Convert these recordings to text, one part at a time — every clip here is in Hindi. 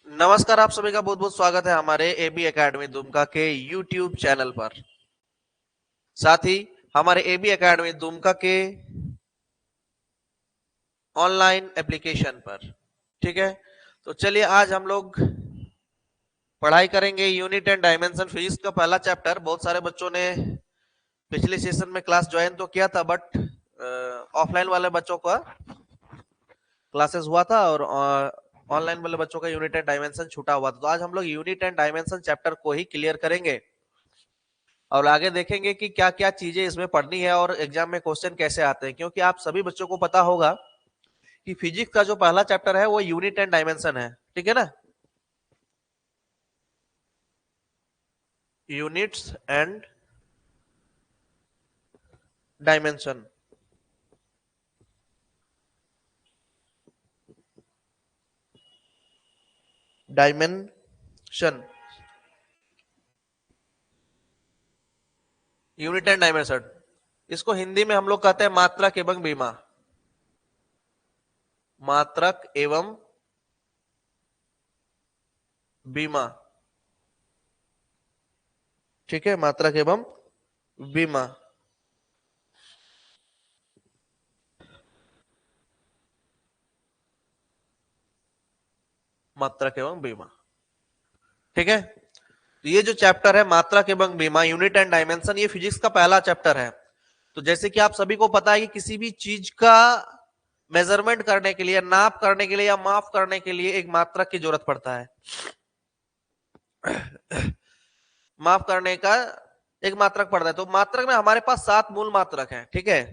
नमस्कार, आप सभी का बहुत बहुत स्वागत है हमारे एबी एकेडमी दुमका के यूट्यूब चैनल पर। साथ ही हमारे एबी एकेडमी दुमका के ऑनलाइन एप्लीकेशन पर। ठीक है, तो चलिए आज हम लोग पढ़ाई करेंगे यूनिट एंड डायमेंशन फिजिक्स का पहला चैप्टर। बहुत सारे बच्चों ने पिछले सेशन में क्लास ज्वाइन तो किया था, बट ऑफलाइन वाले बच्चों का क्लासेस हुआ था और ऑनलाइन वाले बच्चों का यूनिट एंड डायमेंशन छूटा हुआ था। तो आज हम लोग यूनिट एंड डायमेंशन चैप्टर को ही क्लियर करेंगे और आगे देखेंगे कि क्या क्या चीजें इसमें पढ़नी है और एग्जाम में क्वेश्चन कैसे आते हैं। क्योंकि आप सभी बच्चों को पता होगा कि फिजिक्स का जो पहला चैप्टर है वो यूनिट एंड डायमेंशन है। ठीक है ना, units and dimension. Dimension, unit and dimension, इसको हिंदी में हम लोग कहते हैं मात्रक एवं बीमा। मात्रक एवं बीमा। ठीक है, मात्रक एवं बीमा। मात्रक एवं बीमा। ठीक है, तो ये जो चैप्टर है मात्रक एवं बीमा, यूनिट एंड डायमेंशन, ये फिजिक्स का पहला चैप्टर है। तो जैसे कि आप सभी को पता है कि किसी भी चीज का मेजरमेंट करने के लिए, नाप करने के लिए या माप करने के लिए एक मात्रक की जरूरत पड़ता है। माप करने का एक मात्रक पड़ता है। तो मात्रक में हमारे पास 7 मूल मात्रक हैं। ठीक है,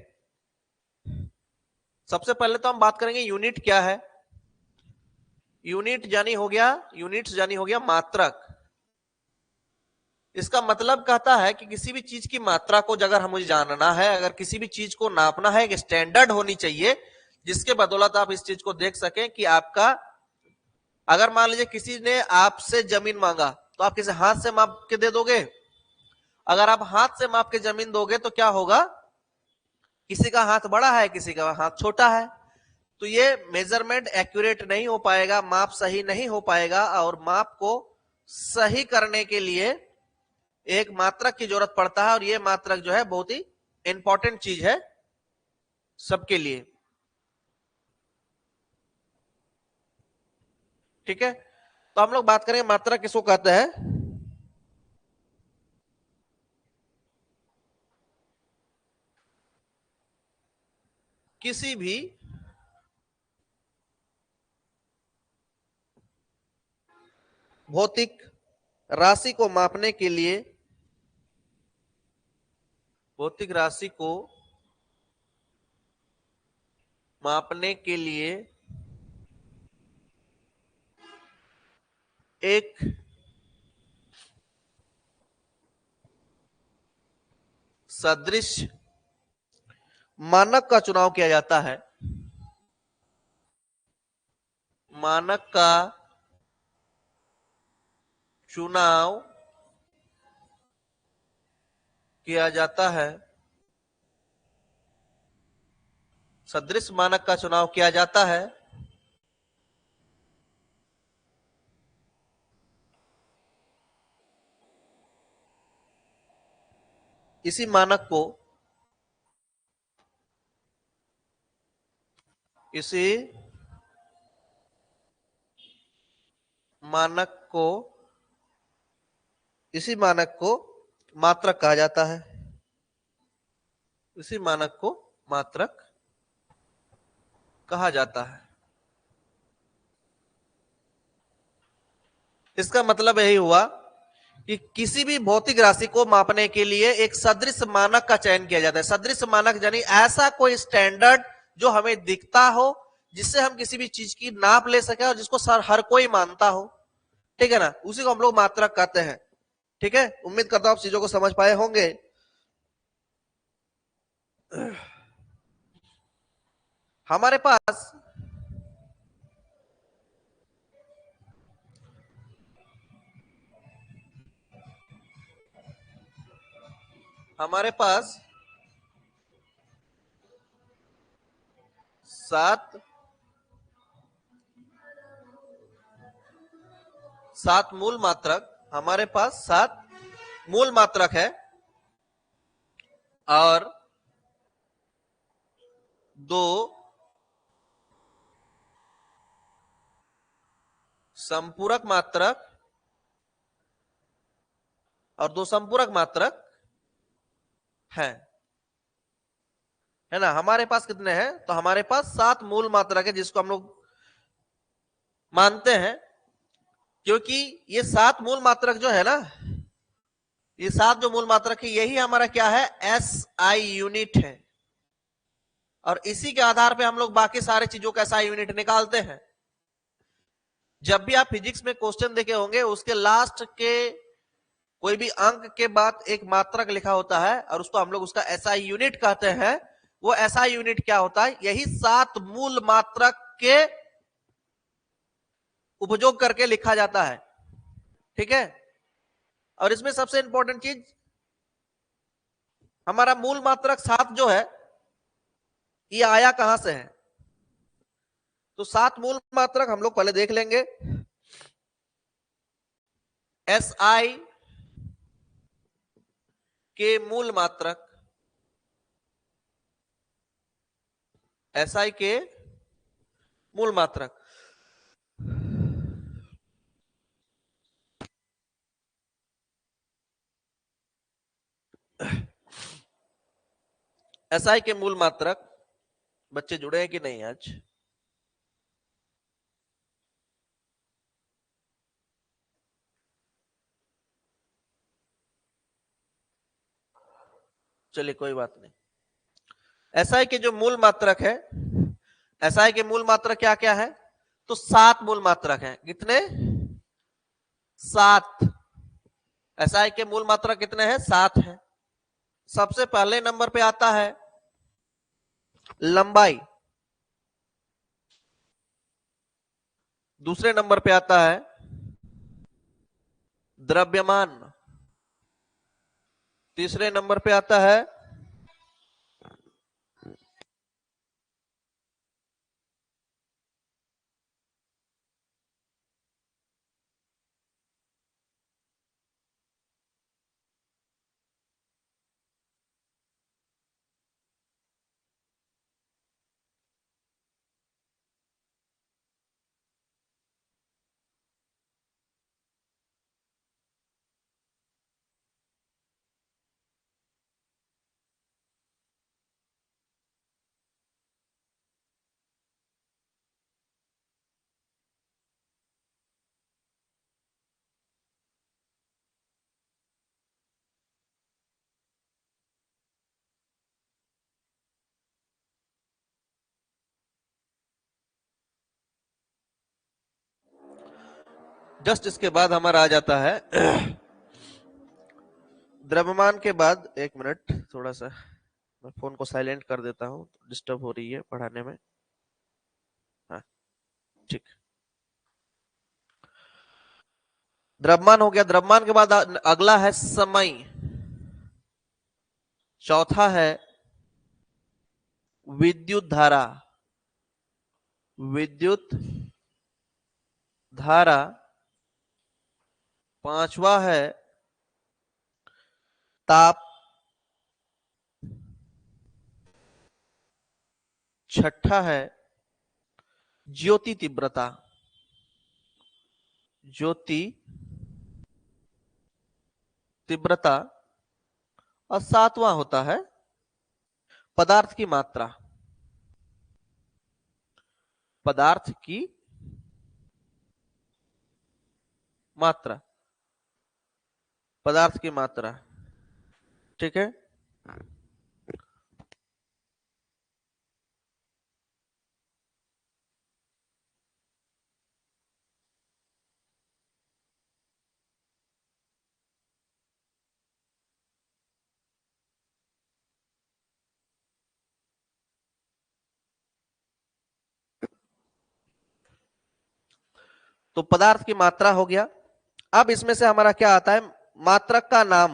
सबसे पहले तो हम बात करेंगे यूनिट क्या है। यूनिट जानी हो गया, यूनिट्स जानी हो गया मात्रक। इसका मतलब कहता है कि किसी भी चीज की मात्रा को अगर हमें जानना है, अगर किसी भी चीज को नापना है, एक स्टैंडर्ड होनी चाहिए जिसके बदौलत आप इस चीज को देख सकें कि आपका, अगर मान लीजिए किसी ने आपसे जमीन मांगा तो आप किसी हाथ से माप के दे दोगे? अगर आप हाथ से माप के जमीन दोगे तो क्या होगा, किसी का हाथ बड़ा है, किसी का हाथ छोटा है, तो ये मेजरमेंट एक्यूरेट नहीं हो पाएगा, माप सही नहीं हो पाएगा। और माप को सही करने के लिए एक मात्रक की जरूरत पड़ता है और ये मात्रक जो है बहुत ही इंपॉर्टेंट चीज है सबके लिए। ठीक है, तो हम लोग बात करेंगे मात्रक किसको कहते हैं। किसी भी भौतिक राशि को मापने के लिए, भौतिक राशि को मापने के लिए एक सदृश मानक का चुनाव किया जाता है। मानक का चुनाव किया जाता है। सदृश मानक का चुनाव किया जाता है। इसी मानक को, इसी मानक को, इसी मानक को मात्रक कहा जाता है। इसी मानक को मात्रक कहा जाता है। इसका मतलब यही हुआ कि किसी भी भौतिक राशि को मापने के लिए एक सदृश मानक का चयन किया जाता है। सदृश मानक यानी ऐसा कोई स्टैंडर्ड जो हमें दिखता हो, जिससे हम किसी भी चीज की नाप ले सके और जिसको हर कोई मानता हो। ठीक है ना, उसी को हम लोग मात्रक कहते हैं। ठीक है, उम्मीद करता हूं आप चीजों को समझ पाए होंगे। हमारे पास हमारे पास 7 7 मूल मात्रक, हमारे पास 7 मूल मात्रक है और 2 संपूरक मात्रक और 2 संपूरक मात्रक है ना। हमारे पास कितने हैं, तो हमारे पास 7 मूल मात्रक है, जिसको हम लोग मानते हैं, क्योंकि ये 7 मूल मात्रक जो है ना, ये 7 जो मूल मात्रक है, यही हमारा क्या है, एसआई यूनिट है। और इसी के आधार पे हम लोग बाकी सारे चीजों का एसआई यूनिट निकालते हैं। जब भी आप फिजिक्स में क्वेश्चन देखे होंगे, उसके लास्ट के कोई भी अंक के बाद एक मात्रक लिखा होता है और उसको हम लोग उसका एसआई यूनिट कहते हैं। वो एसआई यूनिट क्या होता है, यही 7 मूल मात्रक के उपयोग करके लिखा जाता है, ठीक है। और इसमें सबसे इंपॉर्टेंट चीज, हमारा मूल मात्रक 7 जो है, ये आया कहां से है, तो 7 मूल मात्रक हम लोग पहले देख लेंगे। एसआई के मूल मात्रक, एसआई के मूल मात्रक, एसआई के मूल मात्रक, बच्चे जुड़े हैं कि नहीं आज? चलिए कोई बात नहीं। एसआई के जो मूल मात्रक है, एसआई के मूल मात्रक क्या क्या है, तो 7 मूल मात्रक है। कितने? 7। एसआई के मूल मात्रक कितने हैं? 7 है। सबसे पहले नंबर पे आता है लंबाई, दूसरे नंबर पे आता है द्रव्यमान, तीसरे नंबर पे आता है जस्ट इसके बाद हमारा आ जाता है द्रव्यमान के बाद, एक मिनट थोड़ा सा मैं फोन को साइलेंट कर देता हूं, डिस्टर्ब हो रही है पढ़ाने में। हाँ ठीक, द्रव्यमान हो गया। द्रव्यमान के बाद अगला है समय, चौथा है विद्युत धारा, विद्युत धारा, पांचवा है ताप, छठा है ज्योति तीव्रता, ज्योति तीव्रता, और सातवां होता है पदार्थ की मात्रा, पदार्थ की मात्रा, पदार्थ की मात्रा, ठीक है। तो पदार्थ की मात्रा हो गया। अब इसमें से हमारा क्या आता है, मात्रक का नाम,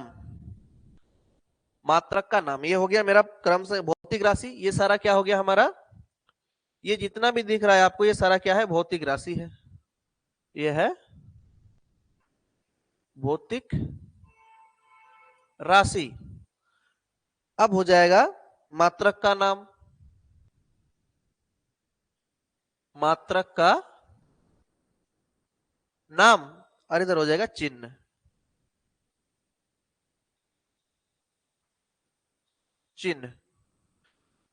मात्रक का नाम, ये हो गया मेरा क्रम से भौतिक राशि। ये सारा क्या हो गया हमारा, ये जितना भी दिख रहा है आपको, ये सारा क्या है, भौतिक राशि है। ये है भौतिक राशि। अब हो जाएगा मात्रक का नाम, मात्रक का नाम, और इधर हो जाएगा चिन्ह। चिन्ह।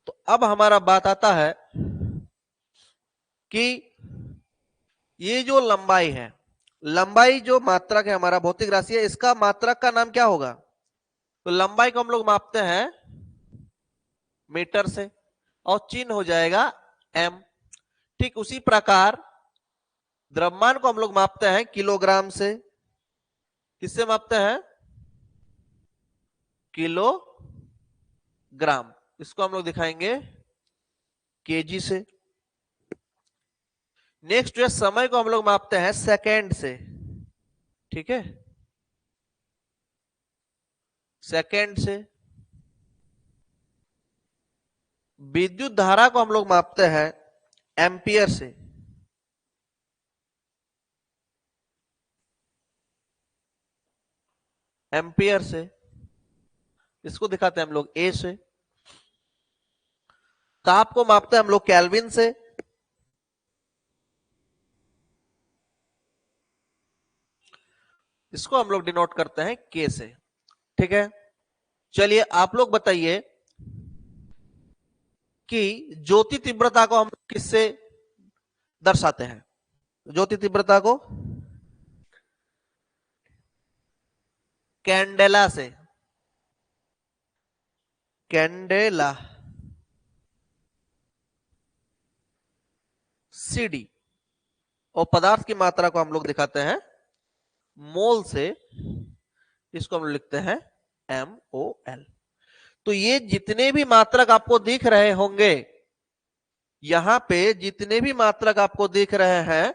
तो अब हमारा बात आता है कि ये जो लंबाई है, लंबाई जो मात्रक है हमारा भौतिक राशि है, इसका मात्रक का नाम क्या होगा? तो लंबाई को हम लोग मापते हैं मीटर से, और चिन्ह हो जाएगा एम। ठीक उसी प्रकार द्रव्यमान को हम लोग मापते हैं किलोग्राम से। किससे मापते हैं? किलोग्राम। इसको हम लोग दिखाएंगे केजी से। नेक्स्ट जो है समय को हम लोग मापते हैं सेकेंड से। ठीक है, सेकेंड से। विद्युत धारा को हम लोग मापते हैं एम्पियर से। एम्पियर से। इसको दिखाते हैं हम लोग ए से। ताप को मापते हैं हम लोग केल्विन से। इसको हम लोग डिनोट करते हैं के से। ठीक है, चलिए आप लोग बताइए कि ज्योति तीव्रता को हम किससे दर्शाते हैं? ज्योति तीव्रता को कैंडेला से। Candela, CD. और पदार्थ की मात्रा को हम लोग दिखाते हैं मोल से। इसको हम लोग लिखते हैं MOL। तो ये जितने भी मात्रक आपको दिख रहे होंगे, यहां पे जितने भी मात्रक आपको दिख रहे हैं,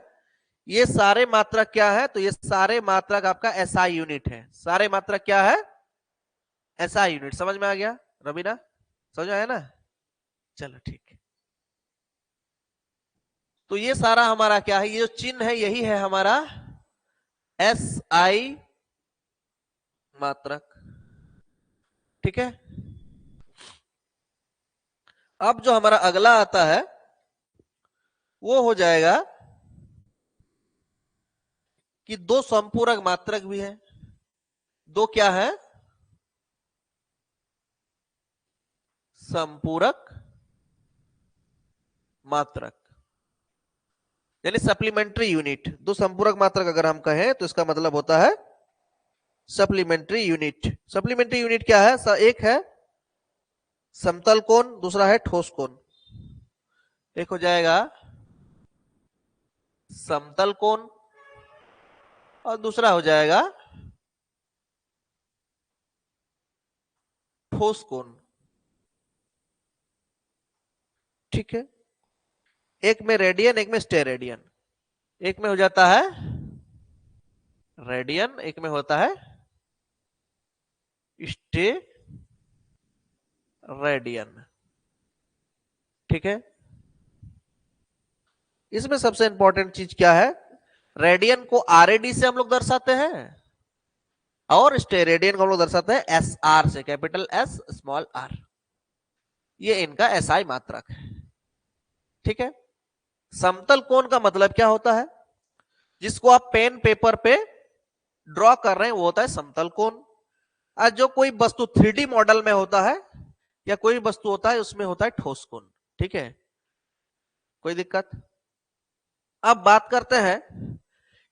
ये सारे मात्रक क्या है? तो ये सारे मात्रक आपका SI यूनिट है। सारे मात्रक क्या है? SI unit. समझ में आ गया रवीना? समझ में आया ना? चलो ठीक है। तो ये सारा हमारा क्या है? ये जो चिन्ह है यही है हमारा SI मात्रक। ठीक है, अब जो हमारा अगला आता है वो हो जाएगा कि दो संपूरक मात्रक भी है। दो क्या है? संपूरक मात्रक, यानी सप्लीमेंट्री यूनिट। दो संपूरक मात्रक अगर हम कहें तो इसका मतलब होता है सप्लीमेंट्री यूनिट। सप्लीमेंट्री यूनिट क्या है? एक है समतल कोण, दूसरा है ठोस कोण। एक हो जाएगा समतल कोण और दूसरा हो जाएगा ठोस कोण। ठीक है, एक में रेडियन, एक में स्टेरेडियन। एक में हो जाता है रेडियन, एक में होता है स्टेरेडियन। ठीक है, इसमें सबसे इंपॉर्टेंट चीज क्या है? रेडियन को RAD से हम लोग दर्शाते हैं और स्टेरेडियन को हम लोग दर्शाते हैं SR से, कैपिटल S स्मॉल r। ये इनका SI मात्रक है। ठीक है, समतल कोण का मतलब क्या होता है? जिसको आप पेन पेपर पे ड्रॉ कर रहे हैं वो होता है समतल कोण। आज जो कोई वस्तु 3D मॉडल में होता है या कोई वस्तु होता है उसमें होता है ठोस कोण। ठीक है, कोई दिक्कत? अब बात करते हैं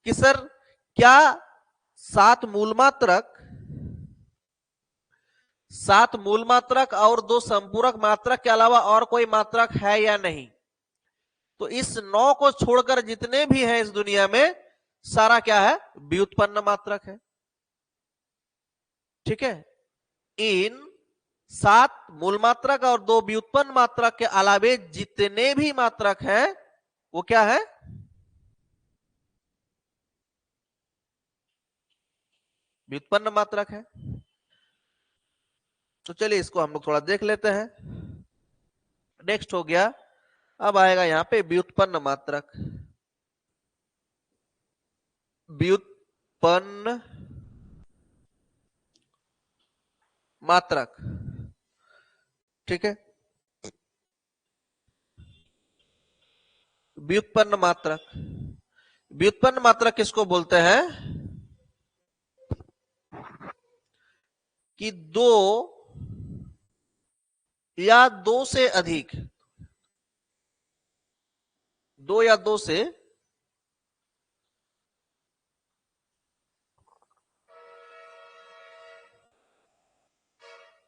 कि सर क्या 7 मूल मात्रक, 7 मूल मात्रक और 2 संपूरक मात्रक के अलावा और कोई मात्रक है या नहीं? तो इस 9 को छोड़कर जितने भी हैं इस दुनिया में, सारा क्या है? व्युत्पन्न मात्रक है। ठीक है, इन 7 मूल मात्रक और 2 व्युत्पन्न मात्रक के अलावे जितने भी मात्रक हैं वो क्या है? व्युत्पन्न मात्रक है। तो चलिए इसको हम लोग थोड़ा देख लेते हैं। नेक्स्ट हो गया, अब आएगा यहां पे व्युत्पन्न मात्रक। व्युत्पन्न मात्रक, ठीक है। व्युत्पन्न मात्रक, व्युत्पन्न मात्रक किसको बोलते हैं कि दो या दो से अधिक, दो या दो से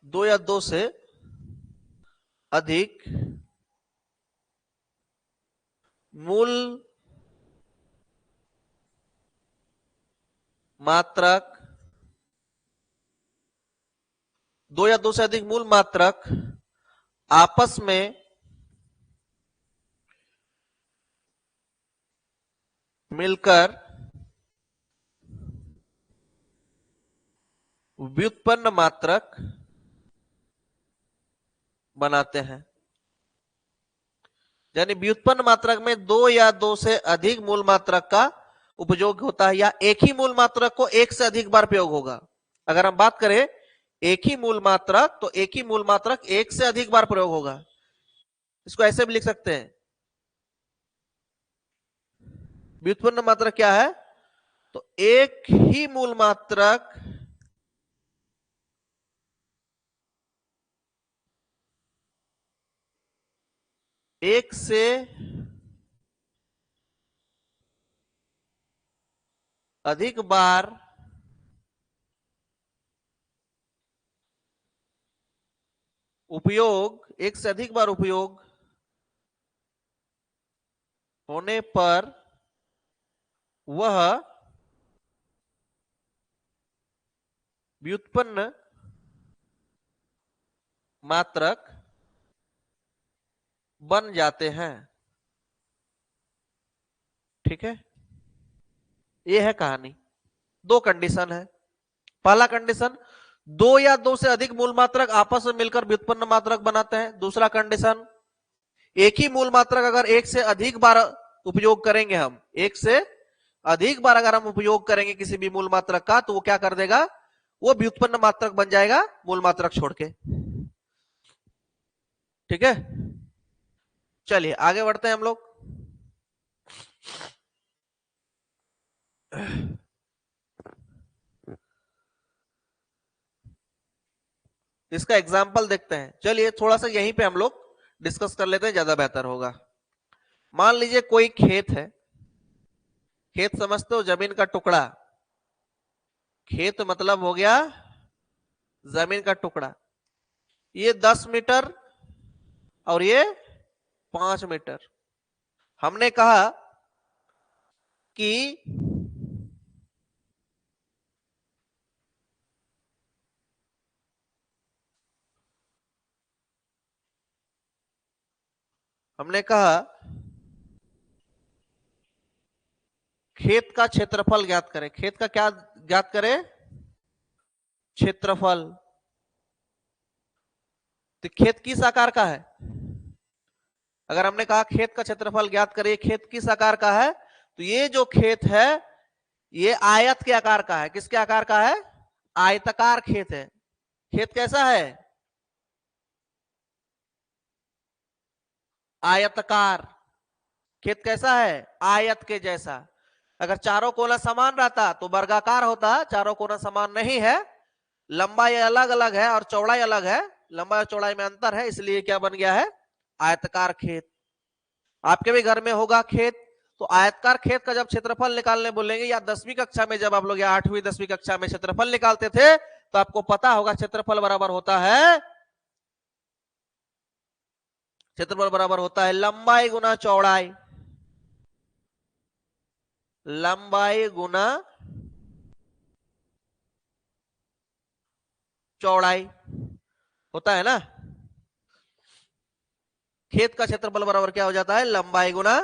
दो या दो से अधिक मूल मात्रक, दो या दो से अधिक मूल मात्रक आपस में मिलकर व्युत्पन्न मात्रक बनाते हैं। यानी व्युत्पन्न मात्रक में दो या दो से अधिक मूल मात्रक का उपयोग होता है, या एक ही मूल मात्रक को एक से अधिक बार प्रयोग होगा। अगर हम बात करें एक ही मूल मात्रक, तो एक ही मूल मात्रक एक से अधिक बार प्रयोग होगा। इसको ऐसे भी लिख सकते हैं, व्युत्पन्न मात्रक क्या है, तो एक ही मूल मात्रक एक से अधिक बार उपयोग, एक से अधिक बार उपयोग होने पर वह व्युत्पन्न मात्रक बन जाते हैं, ठीक है। यह है कहानी। दो कंडीशन है। पहला कंडीशन, दो या दो से अधिक मूल मात्रक आपस में मिलकर व्युत्पन्न मात्रक बनाते हैं। दूसरा कंडीशन, एक ही मूल मात्रक अगर एक से अधिक बार उपयोग करेंगे, हम एक से अधिक बार अगर हम उपयोग करेंगे किसी भी मूल मात्रक का, तो वो क्या कर देगा, वो व्युत्पन्न मात्रक बन जाएगा मूल मात्रक छोड़ के, ठीक है। चलिए आगे बढ़ते हैं हम लोग। इसका एग्जाम्पल देखते हैं। चलिए थोड़ा सा यहीं पे हम लोग डिस्कस कर लेते हैं, ज्यादा बेहतर होगा। मान लीजिए कोई खेत है, खेत समझते हो, जमीन का टुकड़ा। खेत मतलब हो गया जमीन का टुकड़ा। ये 10 मीटर और ये 5 मीटर। हमने कहा कि खेत का क्षेत्रफल ज्ञात करें। खेत का क्या ज्ञात करें, क्षेत्रफल। तो खेत किस आकार का है, अगर हमने कहा खेत का क्षेत्रफल ज्ञात करें, खेत किस आकार का है, तो ये जो खेत है ये आयत के आकार का है। किसके आकार का है, आयताकार खेत है। खेत कैसा है, आयताकार। खेत कैसा है, आयत के जैसा। अगर चारों कोना समान रहता तो वर्गाकार होता, चारों कोना समान नहीं है, लंबाई अलग अलग है और चौड़ाई अलग है, लंबाई और चौड़ाई में अंतर है, इसलिए क्या बन गया है, आयताकार खेत। आपके भी घर में होगा खेत, तो आयताकार खेत का जब क्षेत्रफल निकालने बोलेंगे, या 10वीं कक्षा में जब आप लोग, या 8वीं 10वीं कक्षा में क्षेत्रफल निकालते थे, तो आपको पता होगा क्षेत्रफल बराबर होता है, क्षेत्रफल बराबर होता है लंबाई गुना चौड़ाई, लंबाई गुना चौड़ाई होता है ना। खेत का क्षेत्रफल बराबर क्या हो जाता है, लंबाई गुना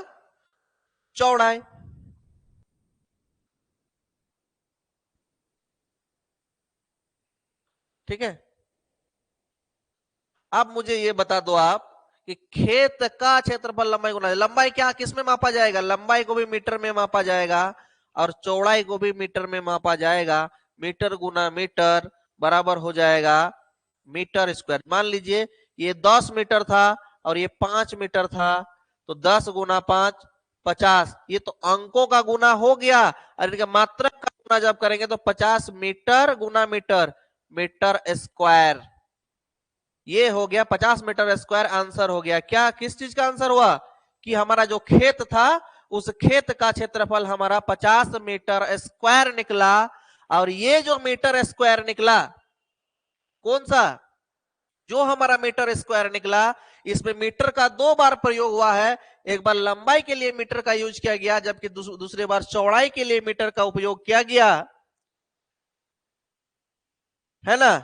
चौड़ाई। ठीक है। अब मुझे ये बता दो आप कि खेत का क्षेत्रफल लंबाई गुना, लंबाई क्या किस में मापा जाएगा, लंबाई को भी मीटर में मापा जाएगा और चौड़ाई को भी मीटर में मापा जाएगा। मीटर गुना मीटर बराबर हो जाएगा मीटर स्क्वायर। मान लीजिए ये 10 मीटर था और ये 5 मीटर था, तो 10 गुना 5 50। ये तो अंकों का गुना हो गया, और इनका मात्रक का गुना जब करेंगे तो 50 मीटर गुना मीटर, मीटर स्क्वायर। ये हो गया 50 मीटर स्क्वायर, आंसर हो गया। क्या किस चीज का आंसर हुआ कि हमारा जो खेत था उस खेत का क्षेत्रफल हमारा 50 मीटर स्क्वायर निकला। और ये जो मीटर स्क्वायर निकला, कौन सा, जो हमारा मीटर स्क्वायर निकला, इसमें मीटर का 2 बार प्रयोग हुआ है। एक बार लंबाई के लिए मीटर का यूज किया गया, जबकि दूसरे बार चौड़ाई के लिए मीटर का उपयोग किया गया, है ना।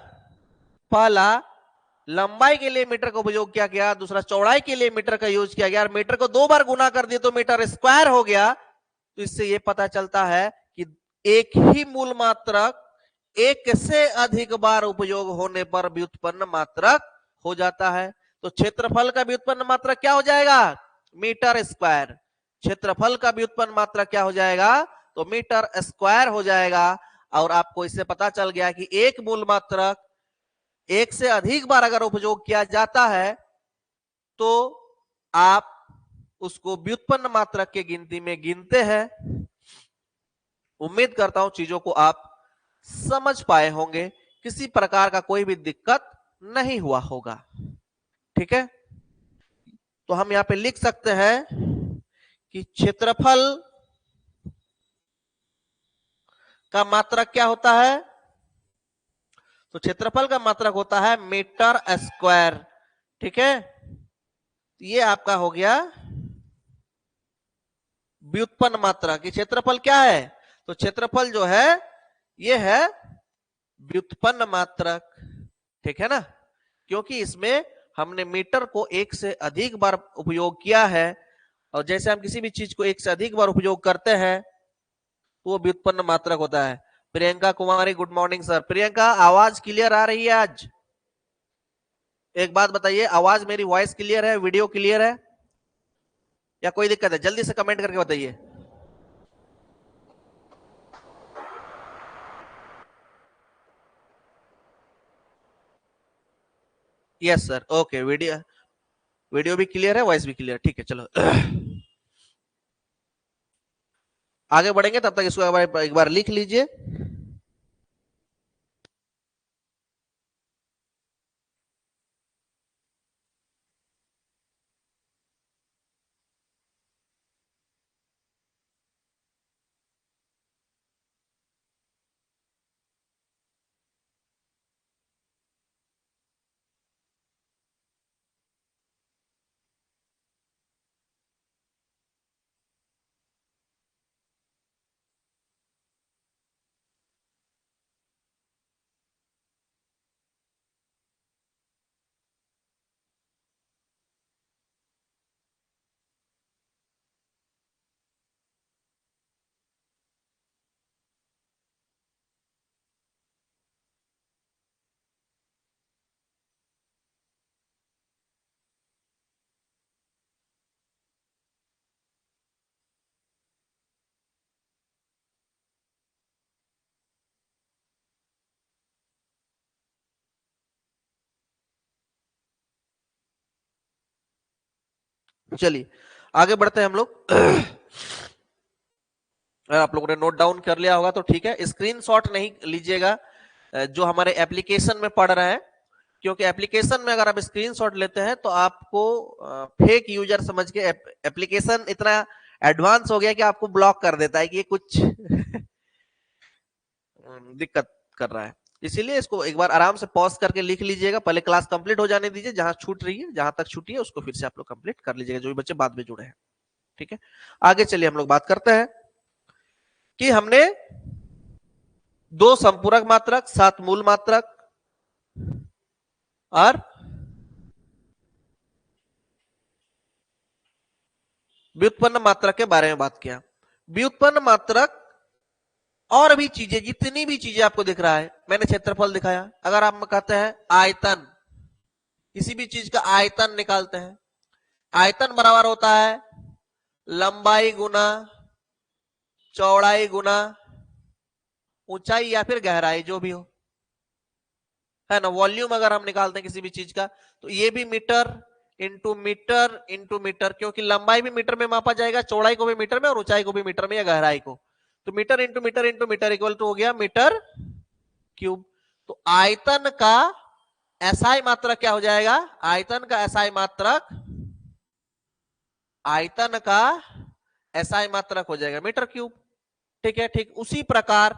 पहला लंबाई के लिए मीटर का उपयोग किया गया, दूसरा चौड़ाई के लिए मीटर का यूज किया गया, और मीटर को 2 बार गुना कर दिए तो मीटर स्क्वायर हो गया। तो इससे यह पता चलता है कि एक ही मूल मात्रक एक से अधिक बार उपयोग होने पर व्युत्पन्न मात्रक हो जाता है। तो क्षेत्रफल का व्युत्पन्न मात्रक क्या हो जाएगा, मीटर स्क्वायर। क्षेत्रफल का व्युत्पन्न मात्रक क्या हो जाएगा, तो मीटर स्क्वायर हो जाएगा। और आपको इससे पता चल गया कि एक मूल मात्रक एक से अधिक बार अगर उपयोग किया जाता है तो आप उसको व्युत्पन्न मात्रक के गिनती में गिनते हैं। उम्मीद करता हूं चीजों को आप समझ पाए होंगे, किसी प्रकार का कोई भी दिक्कत नहीं हुआ होगा। ठीक है, तो हम यहां पे लिख सकते हैं कि क्षेत्रफल का मात्रक क्या होता है, तो क्षेत्रफल का मात्रक होता है मीटर स्क्वायर। ठीक है, ये आपका हो गया व्युत्पन्न मात्रक। कि क्षेत्रफल क्या है, तो क्षेत्रफल जो है ये है व्युत्पन्न मात्रक। ठीक है ना, क्योंकि इसमें हमने मीटर को एक से अधिक बार उपयोग किया है, और जैसे हम किसी भी चीज को एक से अधिक बार उपयोग करते हैं तो वो व्युत्पन्न मात्रक होता है। Priyanka Kumari, good morning sir. Priyanka, आवाज क्लियर आ रही है आज? एक बात बताइए, आवाज मेरी वॉइस क्लियर है, वीडियो क्लियर है, या कोई दिक्कत है? जल्दी से कमेंट करके बताइए। Yes sir, okay. Video video भी क्लियर है, वॉइस भी क्लियर, ठीक है। चलो आगे बढ़ेंगे, तब तक इसको एक बार लिख लीजिए। चलिए आगे बढ़ते हैं हम लोग। अगर आप लोगों ने नोट डाउन कर लिया होगा तो ठीक है, स्क्रीनशॉट नहीं लीजिएगा जो हमारे एप्लीकेशन में पढ़ रहे हैं, क्योंकि एप्लीकेशन में अगर आप स्क्रीनशॉट लेते हैं तो आपको फेक यूजर समझ के एप्लीकेशन इतना एडवांस हो गया कि आपको ब्लॉक कर देता है कि ये कुछ दिक्कत कर रहा है। इसीलिए इसको एक बार आराम से पॉज करके लिख लीजिएगा, पहले क्लास कंप्लीट हो जाने दीजिए, जहां छूट रही है, जहां तक छूटी है उसको फिर से आप लोग कंप्लीट कर लीजिएगा, जो भी बच्चे बाद में जुड़े हैं। ठीक है, आगे चलिए हम लोग बात करते हैं कि हमने 2 संपूरक मात्रक, 7 मूल मात्रक और व्युत्पन्न मात्रक के बारे में बात किया। व्युत्पन्न मात्रक और भी चीजें, जितनी भी चीजें आपको दिख रहा है, मैंने क्षेत्रफल दिखाया। अगर आप कहते हैं आयतन, किसी भी चीज का आयतन निकालते हैं, आयतन बराबर होता है लंबाई गुना चौड़ाई गुना ऊंचाई या फिर गहराई, जो भी हो। है ना। वॉल्यूम अगर हम निकालते हैं किसी भी चीज का, तो ये भी मीटर इंटू मीटर, क्योंकि लंबाई भी मीटर में मापा जाएगा, चौड़ाई को भी मीटर में और ऊंचाई को भी मीटर में या गहराई को। तो meter into meter equal to हो गया मीटर क्यूब। तो आयतन का एसआई मात्रक क्या हो जाएगा? आयतन का एसआई मात्रक, आयतन का एसआई मात्रक हो जाएगा मीटर क्यूब। ठीक है। ठीक उसी प्रकार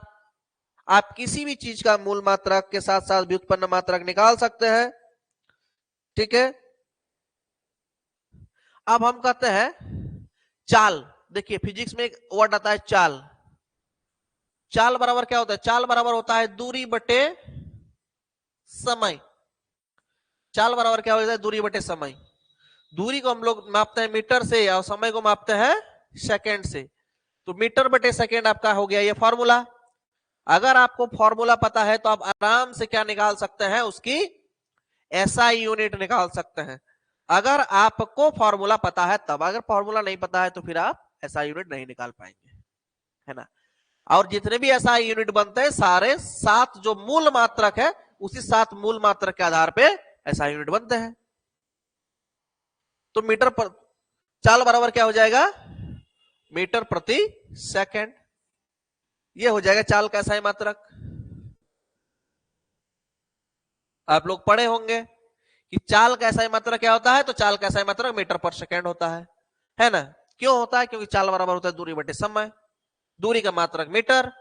आप किसी भी चीज का मूल मात्रक के साथ साथ व्युत्पन्न मात्रक निकाल सकते हैं। ठीक है। अब हम कहते हैं चाल। देखिए फिजिक्स में एक वर्ड आता है चाल। चाल बराबर क्या होता है? चाल बराबर होता है दूरी बटे समय। चाल बराबर क्या होता है? दूरी बटे समय। दूरी को हम लोग मापते हैं मीटर से और समय को मापते हैं सेकंड से। तो मीटर बटे सेकंड आपका हो गया ये फॉर्मूला। अगर आपको फॉर्मूला पता है तो आप आराम से क्या निकाल सकते हैं? उसकी एसआई यूनिट निकाल सकते हैं। अगर आपको फॉर्मूला पता है तब, अगर फॉर्मूला नहीं पता है तो फिर आप एसआई यूनिट नहीं निकाल पाएंगे, है ना। और जितने भी एसआई यूनिट बनते हैं सारे 7 जो मूल मात्रक है, उसी 7 मूल मात्रक के आधार पे एसआई यूनिट बनते हैं। तो मीटर पर चाल बराबर क्या हो जाएगा? मीटर प्रति सेकंड। ये हो जाएगा चाल का एसआई मात्रक। आप लोग पढ़े होंगे कि चाल का एसआई मात्रक क्या होता है? तो चाल का एसआई मात्रक मीटर पर सेकंड होता है ना। क्यों होता है? क्योंकि चाल बराबर होता है दूरी बटे समय। दूरी का मात्रक मीटर,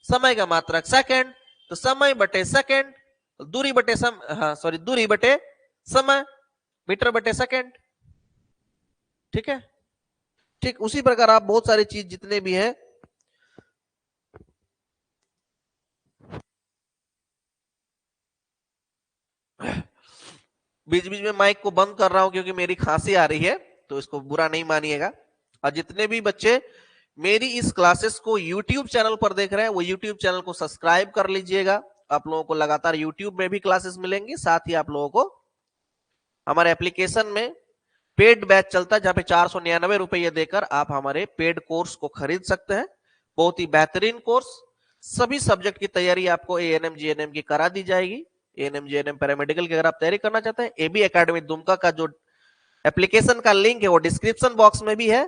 समय का मात्रक सेकंड, तो समय बटे सेकंड, दूरी बटे दूरी बटे समय, मीटर बटे सेकंड। ठीक है। ठीक उसी प्रकार आप बहुत सारी चीज जितने भी हैं, बीच बीच में माइक को बंद कर रहा हूं क्योंकि मेरी खांसी आ रही है, तो इसको बुरा नहीं मानिएगा। और जितने भी बच्चे मेरी इस क्लासेस को YouTube चैनल पर देख रहे हैं वो YouTube चैनल को सब्सक्राइब कर लीजिएगा। आप लोगों को लगातार YouTube में भी क्लासेस मिलेंगी, साथ ही आप लोगों को हमारे एप्लीकेशन में पेड बैच चलता है जहां पे 499 रुपये देकर आप हमारे पेड कोर्स को खरीद सकते हैं। बहुत ही बेहतरीन कोर्स, सभी सब्जेक्ट की तैयारी आपको एएनएम जीएनएम की करा दी जाएगी। एएनएम जीएनएम पैरामेडिकल की अगर आप तैयारी करना चाहते हैं, एबी एकेडमी दुमका का जो एप्लीकेशन का लिंक है वो डिस्क्रिप्शन बॉक्स में भी है।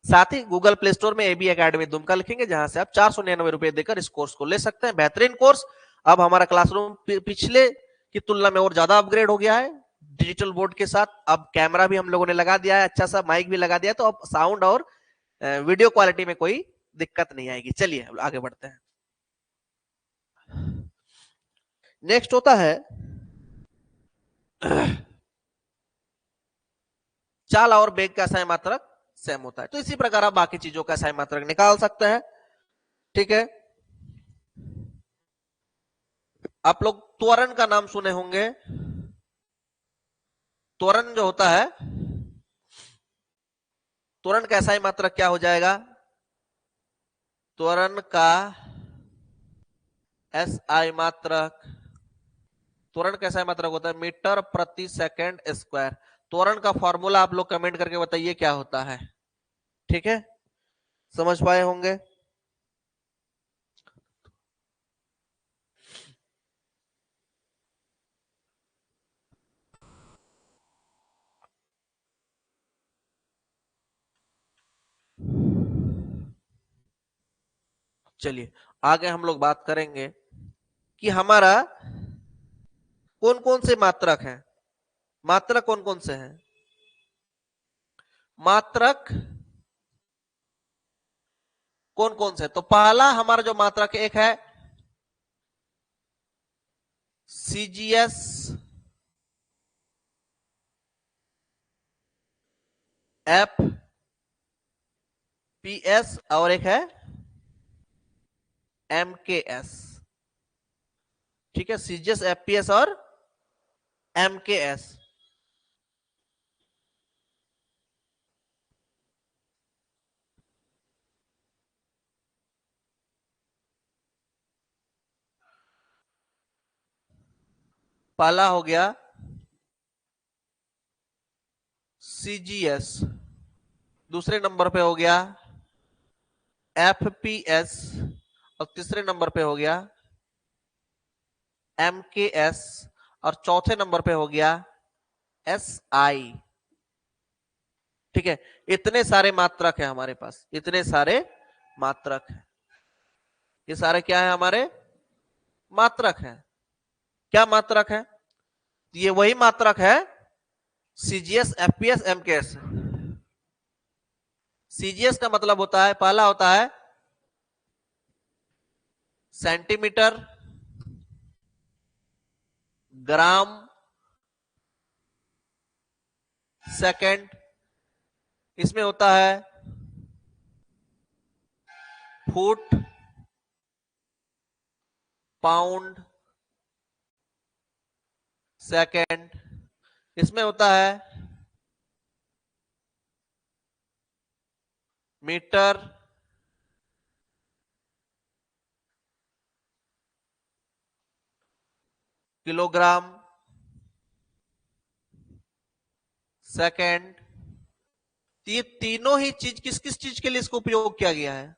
साथ ही गूगल प्ले स्टोर में एबी एकेडमी दुमका लिखेंगे जहां से आप 499 रुपए देकर इस कोर्स को ले सकते हैं। बेहतरीन कोर्स। अब हमारा क्लासरूम पिछले की तुलना में और ज्यादा अपग्रेड हो गया है डिजिटल बोर्ड के साथ। अब कैमरा भी हम लोगों ने लगा दिया है, अच्छा सा माइक भी लगा दिया है, तो अब साउंड और वीडियो क्वालिटी में कोई दिक्कत नहीं आएगी। चलिए आगे बढ़ते हैं। नेक्स्ट होता है चाल और वेग का एसआई मात्रक सेम होता है। तो इसी प्रकार आप बाकी चीजों का एसआई मात्रक निकाल सकते हैं। ठीक है। आप लोग त्वरण का नाम सुने होंगे। त्वरण जो होता है, त्वरण का एसआई मात्रक क्या हो जाएगा? त्वरण का एसआई मात्रक, त्वरण का एसआई मात्रक होता है मीटर प्रति सेकंड स्क्वायर। त्वरण का फॉर्मूला आप लोग कमेंट करके बताइए क्या होता है। ठीक है, समझ पाए होंगे। चलिए आगे हम लोग बात करेंगे कि हमारा कौन कौन से मात्रक हैं। मात्रक कौन कौन से हैं? मात्रक कौन कौन से? तो पहला हमारा जो मात्रक एक है सीजीएस, एफ पीएस और एक है एमकेएस। ठीक है, सीजीएस, एफपीएस और एमकेएस। पहला हो गया सीजीएस, दूसरे नंबर पे हो गया एफपीएस और तीसरे नंबर पे हो गया MKS, और चौथे नंबर पे हो गया SI। ठीक है, इतने सारे मात्रक है हमारे पास, इतने सारे मात्रक है। ये सारे क्या है? हमारे मात्रक है। क्या मात्रक है? ये वही मात्रक है CGS, FPS, MKS। CGS का मतलब होता है, पहला होता है सेंटीमीटर, ग्राम, सेकंड, इसमें होता है फुट, पाउंड, सेकंड, इसमें होता है मीटर, किलोग्राम, सेकंड। ये तीनों ही चीज किस किस चीज के लिए इसको उपयोग किया गया है?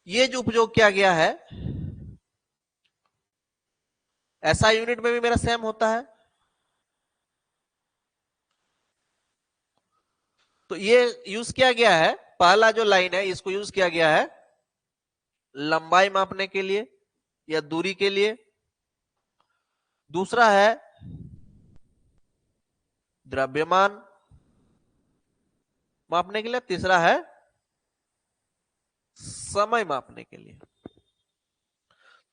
ये जो उपयोग किया गया है ऐसा यूनिट में भी मेरा सेम होता है। तो ये यूज किया गया है, पहला जो लाइन है इसको यूज किया गया है लंबाई मापने के लिए या दूरी के लिए। दूसरा है द्रव्यमान मापने के लिए। तीसरा है समय मापने के लिए।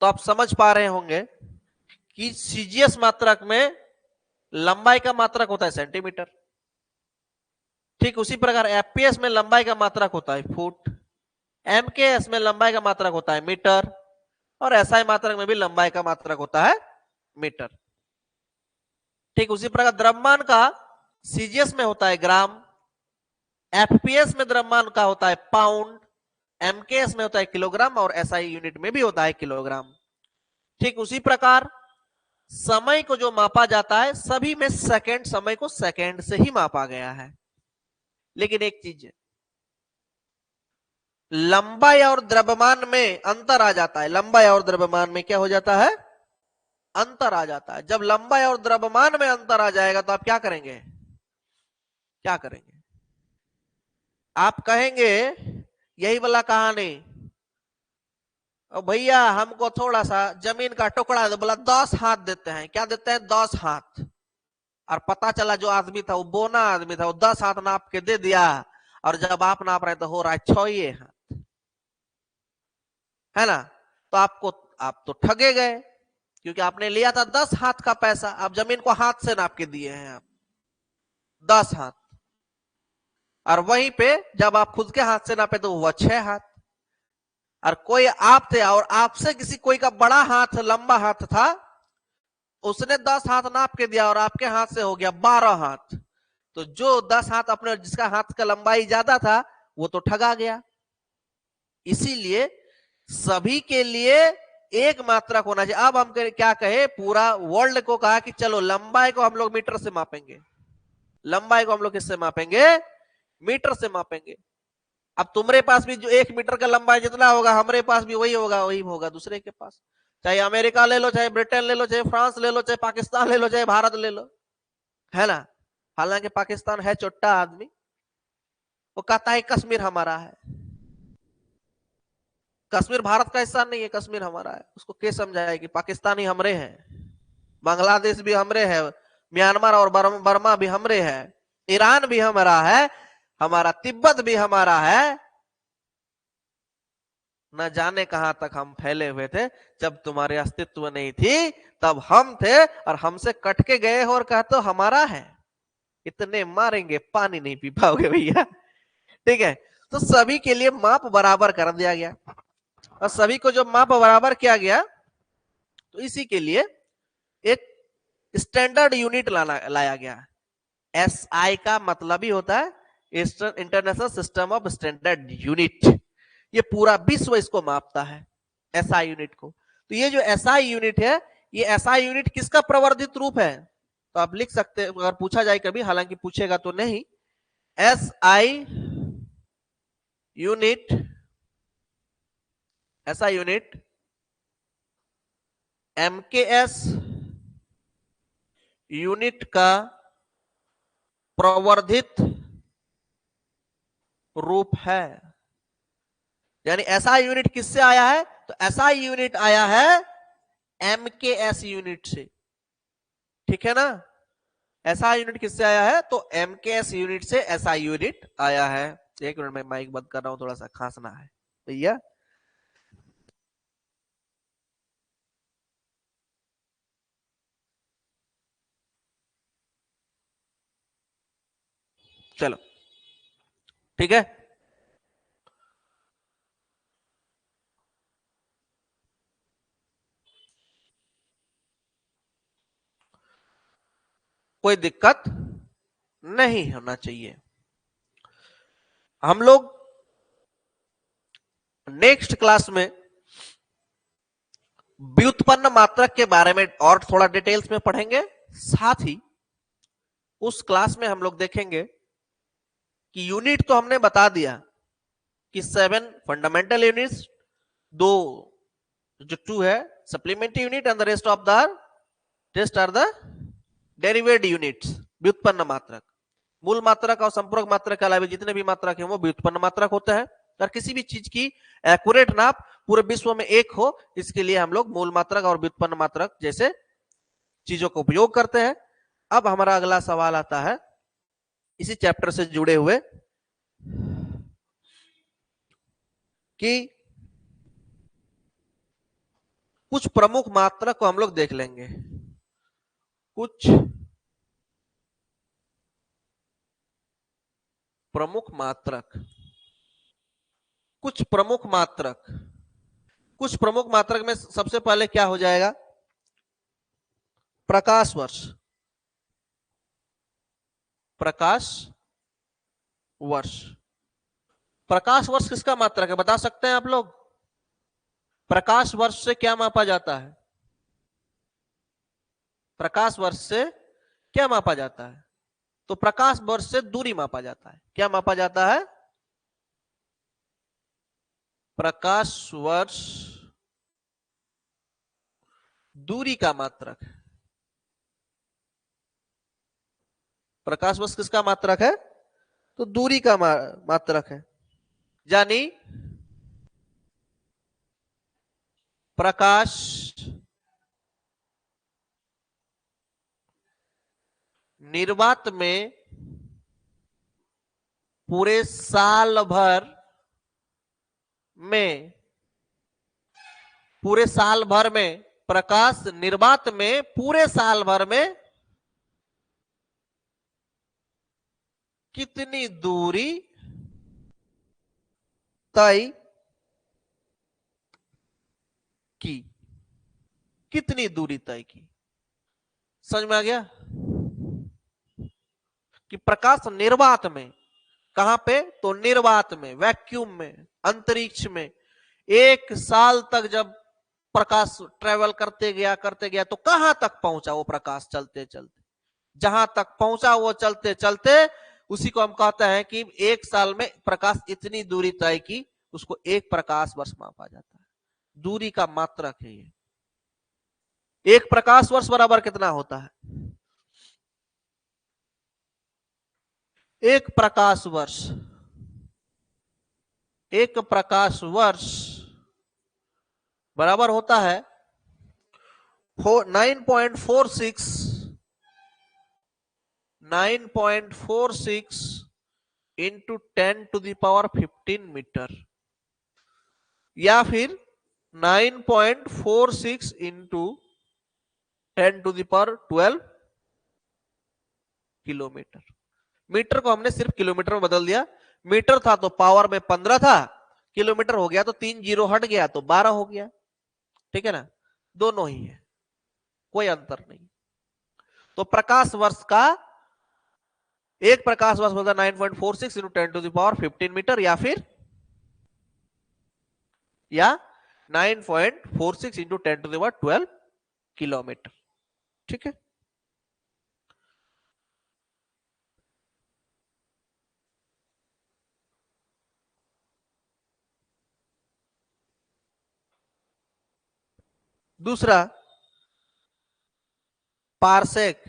तो आप समझ पा रहे होंगे कि सीजीएस मात्रक में लंबाई का मात्रक होता है सेंटीमीटर, ठीक उसी प्रकार एफपीएस में लंबाई का मात्रक होता है फुट, एमकेएस में लंबाई का मात्रक होता है मीटर, और एसआई मात्रक में भी लंबाई का मात्रक होता है मीटर। ठीक उसी प्रकार द्रव्यमान का सीजीएस में होता है ग्राम, एफपीएस में द्रव्यमान का होता है पाउंड, एमकेएस में होता है किलोग्राम, और एसआई यूनिट में भी होता है किलोग्राम। ठीक उसी प्रकार समय को जो मापा जाता है सभी में सेकंड, समय को सेकंड से ही मापा गया है। लेकिन एक चीज है, लंबाई और द्रव्यमान में अंतर आ जाता है। लंबाई और द्रव्यमान में क्या हो जाता है? अंतर आ जाता है। जब लंबाई और द्रव्यमान में अंतर आ जाएगा तो आप क्या करेंगे? क्या करेंगे? आप कहेंगे यही वाला कहानी, भैया हमको थोड़ा सा जमीन का टुकड़ा दे, बोला 10 हाथ देते हैं। क्या देते हैं? 10 हाथ। और पता चला जो आदमी था वो बोना आदमी था, वो 10 हाथ नाप के दे दिया, और जब आप नाप रहे तो हो रहा है 6 हाथ, है ना? तो आप तो ठगे गए, क्योंकि आपने लिया था 10 हाथ का पैसा, आप जमीन को हाथ से नाप के दिए हैं आप 10 हाथ, और वहीं पे जब आप खुद के हाथ से नापे तो हुआ 6 हाथ। और कोई आप थे और आपसे किसी कोई का बड़ा हाथ, लंबा हाथ था, उसने 10 हाथ नाप के दिया और आपके हाथ से हो गया 12 हाथ। तो जो 10 हाथ अपने, जिसका हाथ का लंबाई ज्यादा था, वो तो ठगा गया। इसीलिए सभी के लिए एक मात्रक होना चाहिए। अब हम क्या कहे, पूरा वर्ल्ड को कहा कि चलो लंबाई को हम लोग मीटर से मापेंगे, लंबाई को हम लोग किससे मापेंगे? मीटर से मापेंगे। अब तुम्हारे पास भी जो 1 मीटर का लंबाई जितना होगा, हमारे पास भी वही होगा, वही होगा दूसरे के पास। चाहे अमेरिका ले लो, चाहे ब्रिटेन ले लो, चाहे फ्रांस ले लो, चाहे पाकिस्तान ले लो, चाहे भारत ले लो, है ना? हालांकि पाकिस्तान है छोटा आदमी, वो कहता है कश्मीर हमारा है। कश्मीर भारत का हिस्सा नहीं है, कश्मीर हमारा है। उसको क्या समझाया कि पाकिस्तानी हमरे हैं, बांग्लादेश भी हमरे है, म्यांमार और बर्मा भी हमरे है, ईरान भी हमारा है, हमारा तिब्बत भी हमारा है। न जाने कहां तक हम फैले हुए थे, जब तुम्हारे अस्तित्व नहीं थी तब हम थे, और हमसे कट के गए हो और कहते हो हमारा है। इतने मारेंगे पानी नहीं पी पाओगे भैया। ठीक है, तो सभी के लिए माप बराबर कर दिया गया, और सभी को जो माप बराबर किया गया तो इसी के लिए एक स्टैंडर्ड यूनिट लाया गया। एसआई का मतलब ही होता है international system of standard unit. ये पूरा विश्व इसको मापता है, एसआई यूनिट को। तो ये जो एसआई यूनिट है, ये एसआई यूनिट किसका प्रवर्धित रूप है? तो आप लिख सकते हैं, अगर पूछा जाए कभी, हालांकि पूछेगा तो नहीं, एसआई यूनिट ऐसा यूनिट एमकेएस यूनिट का प्रवर्धित रूप है। यानी एसआई यूनिट किससे आया है? तो एसआई यूनिट आया है एमकेएस यूनिट से। ठीक है ना? एसआई यूनिट किससे आया है? तो एमकेएस यूनिट से एसआई यूनिट आया है। एक मिनट में माइक बंद कर रहा हूं, थोड़ा सा खांसना है भैया। चलो ठीक है। कोई दिक्कत नहीं होना चाहिए। हम लोग नेक्स्ट क्लास में व्युत्पन्न मात्रक के बारे में और थोड़ा डिटेल्स में पढ़ेंगे। साथ ही उस क्लास में हम लोग देखेंगे कि यूनिट तो हमने बता दिया कि 7 फंडामेंटल यूनिट्स, दो जो 2 है supplementary unit and the rest are the derived units, व्युत्पन्न मात्रक। मूल मात्रक और संपूरक मात्रक के अलावा जितने भी मात्रक हैं वो व्युत्पन्न मात्रक होते हैं। और किसी भी चीज की एक्यूरेट नाप पूरे विश्व में एक हो, इसके लिए हम लोग मूल मात्रक और व्युत्पन्न मात्रक जैसे चीजों का उपयोग करते हैं। अब हमारा अगला सवाल आता है इसी चैप्टर से जुड़े हुए कि कुछ प्रमुख मात्रक को हम लोग देख लेंगे। कुछ प्रमुख मात्रक, कुछ प्रमुख मात्रक, कुछ प्रमुख मात्रक में सबसे पहले क्या हो जाएगा? प्रकाश वर्ष। प्रकाश वर्ष। प्रकाश वर्ष किसका मात्रक है बता सकते हैं आप लोग? प्रकाश वर्ष से क्या मापा जाता है? प्रकाश वर्ष से क्या मापा जाता है? तो प्रकाश वर्ष से दूरी मापा जाता है। क्या मापा जाता है? प्रकाश वर्ष दूरी का मात्रक है। प्रकाश वर्ष किसका मात्रक है? तो दूरी का मात्रक है। यानी प्रकाश निर्वात में पूरे साल भर में, पूरे साल भर में, प्रकाश निर्वात में पूरे साल भर में कितनी दूरी तय की? कितनी दूरी तय की? समझ में आ गया कि प्रकाश निर्वात में, कहां पे? तो निर्वात में, वैक्यूम में, अंतरिक्ष में एक साल तक जब प्रकाश ट्रेवल करते गया तो कहां तक पहुंचा वो प्रकाश? चलते चलते जहां तक पहुंचा वो चलते चलते, उसी को हम कहते हैं कि एक साल में प्रकाश इतनी दूरी तय की, उसको एक प्रकाश वर्ष मापा जाता है। दूरी का मात्रक है ये। एक प्रकाश वर्ष बराबर कितना होता है? एक प्रकाश वर्ष, एक प्रकाश वर्ष बराबर होता है 9.46 9.46 इंटू 10⁻15 मीटर, या फिर 9.46 इंटू 10⁻12 किलोमीटर। मीटर को हमने सिर्फ किलोमीटर में बदल दिया। मीटर था तो पावर में 15 था, किलोमीटर हो गया तो 3 जीरो हट गया तो 12 हो गया। ठीक है ना? दोनों ही है, कोई अंतर नहीं। तो प्रकाश वर्ष का एक प्रकाश वर्ष होता है 9.46 इंटू 10⁻15 मीटर, या 9.46 इंटू 10⁻12 किलोमीटर। ठीक है? दूसरा पार्सेक,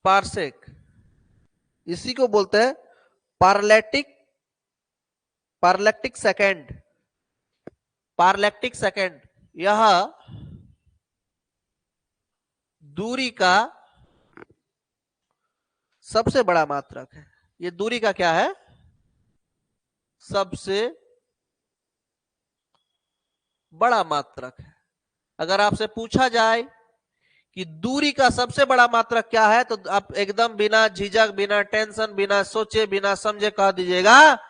पार्सेक इसी को बोलते हैं पारलैक्टिक, पारलैक्टिक सेकेंड, पारलैक्टिक सेकेंड। यह दूरी का सबसे बड़ा मात्रक है। ये दूरी का क्या है? सबसे बड़ा मात्रक है। अगर आपसे पूछा जाए कि दूरी का सबसे बड़ा मात्रक क्या है, तो आप एकदम बिना झिझक, बिना टेंशन, बिना सोचे, बिना समझे कह दीजिएगा कि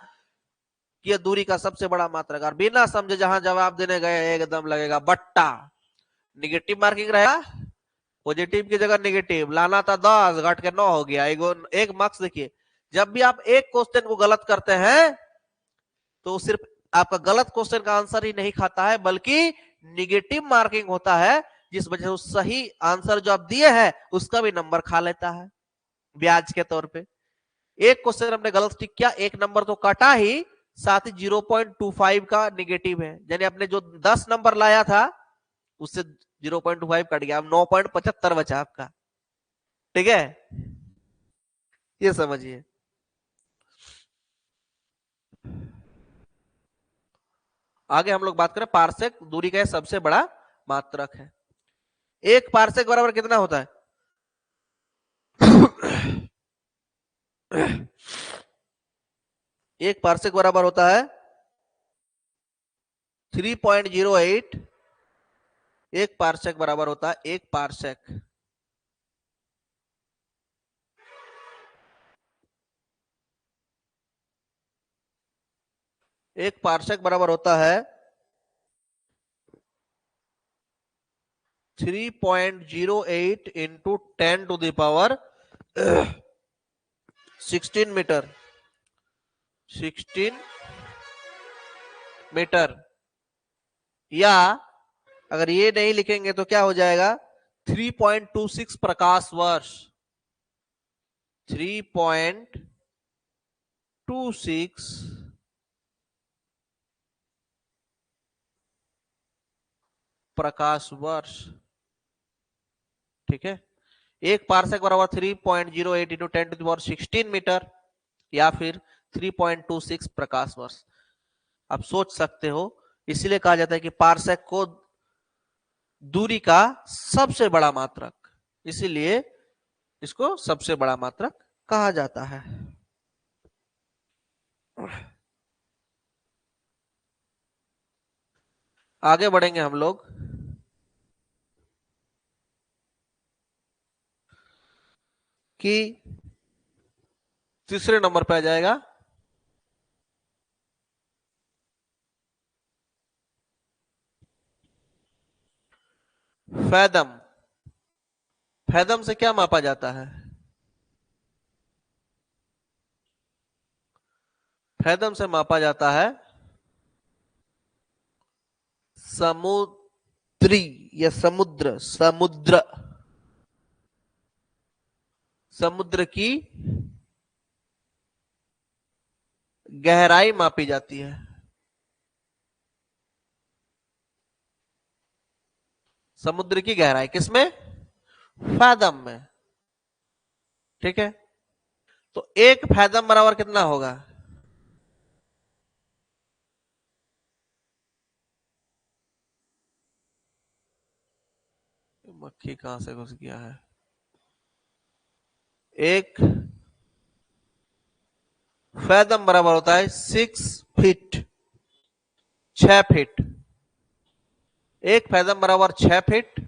यह दूरी का सबसे बड़ा मात्रक। और बिना समझे जहां जवाब देने गए एकदम लगेगा बट्टा, निगेटिव मार्किंग रहेगा। पॉजिटिव की जगह निगेटिव लाना था 10, घट के 9 हो गया, एक मार्क्स। देखिए, जब भी आप एक क्वेश्चन को गलत करते हैं तो सिर्फ आपका गलत क्वेश्चन का आंसर ही नहीं खाता है, बल्कि निगेटिव मार्किंग होता है, जिस वजह से उस सही आंसर जो आप दिए हैं उसका भी नंबर खा लेता है ब्याज के तौर पे। एक क्वेश्चन हमने गलत टिक किया, एक नंबर तो काटा ही, साथ ही 0.25 का निगेटिव है, यानी आपने जो 10 नंबर लाया था उससे 0.25 कट गया, अब 9.75 बचा आपका। ठीक है, ये समझिए। आगे हम लोग बात करें पार्सेक दूरी का सबसे बड़ा मात्रक है। एक पार्सेक बराबर कितना होता है? एक पार्सेक बराबर होता है 3.08। एक पार्सेक बराबर होता है एक पार्सेक। एक पार्सेक बराबर होता है 3.08 इंटू 10⁻16 मीटर, 16 मीटर। या अगर ये नहीं लिखेंगे तो क्या हो जाएगा? 3.26 प्रकाश वर्ष, 3.26 प्रकाश वर्ष। ठीक है, एक पार्सेक बराबर 3.08 इंटू 10⁻16 मीटर, या फिर 3.26 प्रकाश वर्ष। आप सोच सकते हो, इसीलिए कहा जाता है कि पार्सेक को दूरी का सबसे बड़ा मात्रक, इसीलिए इसको सबसे बड़ा मात्रक कहा जाता है। आगे बढ़ेंगे हम लोग कि तीसरे नंबर पे आ जाएगा फैदम। फैदम से क्या मापा जाता है? फैदम से मापा जाता है समुद्री या समुद्र, समुद्र, समुद्र की गहराई मापी जाती है। समुद्र की गहराई किसमें? फैदम में। ठीक है, तो एक फैदम बराबर कितना होगा? मक्खी कहां से घुस गया है? एक फैदम बराबर होता है 6 फीट, 6 फीट। एक फैदम बराबर 6 फीट।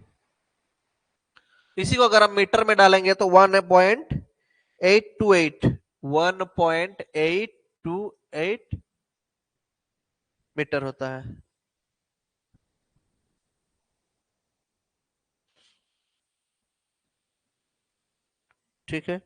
इसी को अगर हम मीटर में डालेंगे तो 1.828, 1.828 मीटर होता है। ठीक है,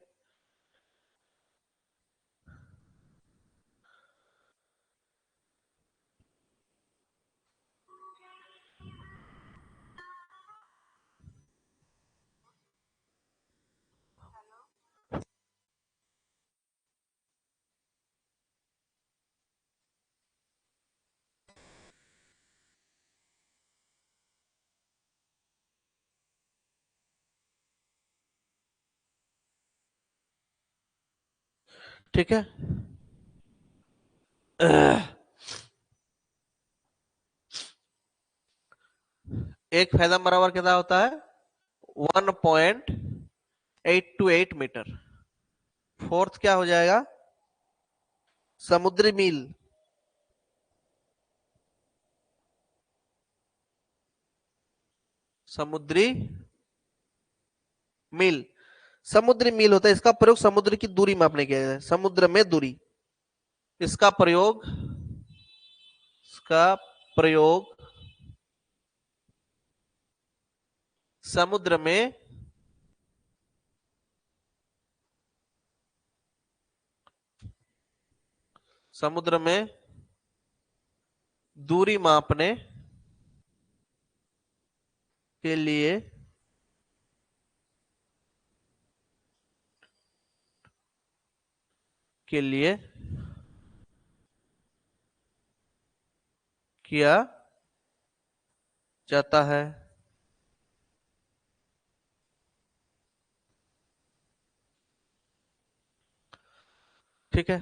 ठीक है। एक फैदम बराबर कितना होता है? 1.828 मीटर। फोर्थ क्या हो जाएगा? समुद्री मील। समुद्री मील। समुद्री मील होता है, इसका प्रयोग समुद्र की दूरी मापने के लिए है, समुद्र में दूरी। इसका प्रयोग, इसका प्रयोग समुद्र में समुद्र में दूरी मापने के लिए किया जाता है। ठीक है,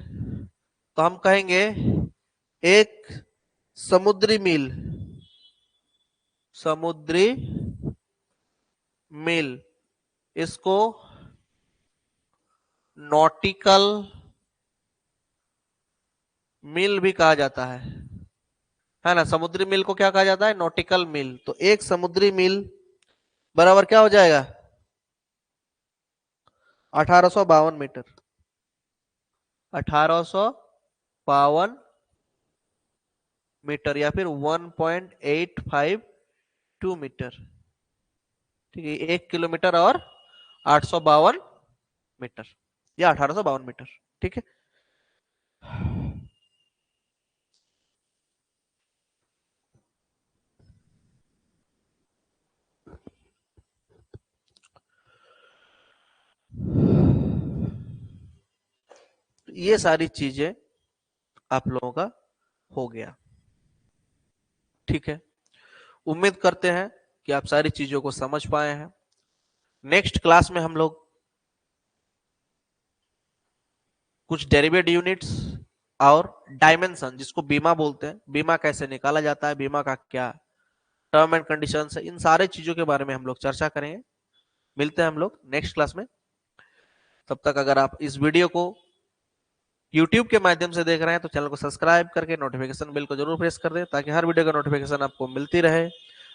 तो हम कहेंगे एक समुद्री मील, समुद्री मील, इसको नॉटिकल मील भी कहा जाता है ना। समुद्री मील को क्या कहा जाता है? नॉटिकल मील। तो एक समुद्री मील बराबर क्या हो जाएगा? 1852 मीटर। 1852 मीटर या फिर 1.852 मीटर। ठीक है, 1 किलोमीटर और 852 मीटर या 1852 मीटर। ठीक है, ये सारी चीजें आप लोगों का हो गया। ठीक है, उम्मीद करते हैं कि आप सारी चीजों को समझ पाए हैं। नेक्स्ट क्लास में हम लोग कुछ डेरिवेटिव यूनिट्स और डायमेंशन, जिसको बीमा बोलते हैं, बीमा कैसे निकाला जाता है, बीमा का क्या टर्म एंड कंडीशंस है, इन सारे चीजों के बारे में हम लोग चर्चा करेंगे। मिलते हैं हम लोग नेक्स्ट क्लास में। तब तक अगर आप इस वीडियो को YouTube के माध्यम से देख रहे हैं तो चैनल को सब्सक्राइब करके नोटिफिकेशन बेल को जरूर प्रेस कर दें, ताकि हर वीडियो का नोटिफिकेशन आपको मिलती रहे।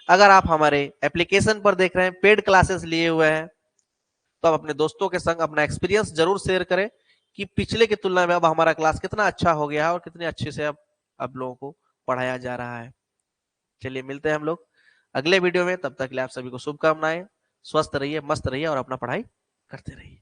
अगर आप हमारे एप्लीकेशन पर देख रहे हैं, पेड क्लासेस लिए हुए हैं, तो आप अपने दोस्तों के संग अपना एक्सपीरियंस जरूर शेयर करें कि पिछले की तुलना में अब हमारा क्लास कितना अच्छा हो गया है और कितने अच्छे से अब लोगों को पढ़ाया जा रहा है। चलिए मिलते हैं हम लोग अगले वीडियो में। तब तक के लिए आप सभी को शुभकामनाएं। स्वस्थ रहिए, मस्त रहिए और अपना पढ़ाई करते रहिए।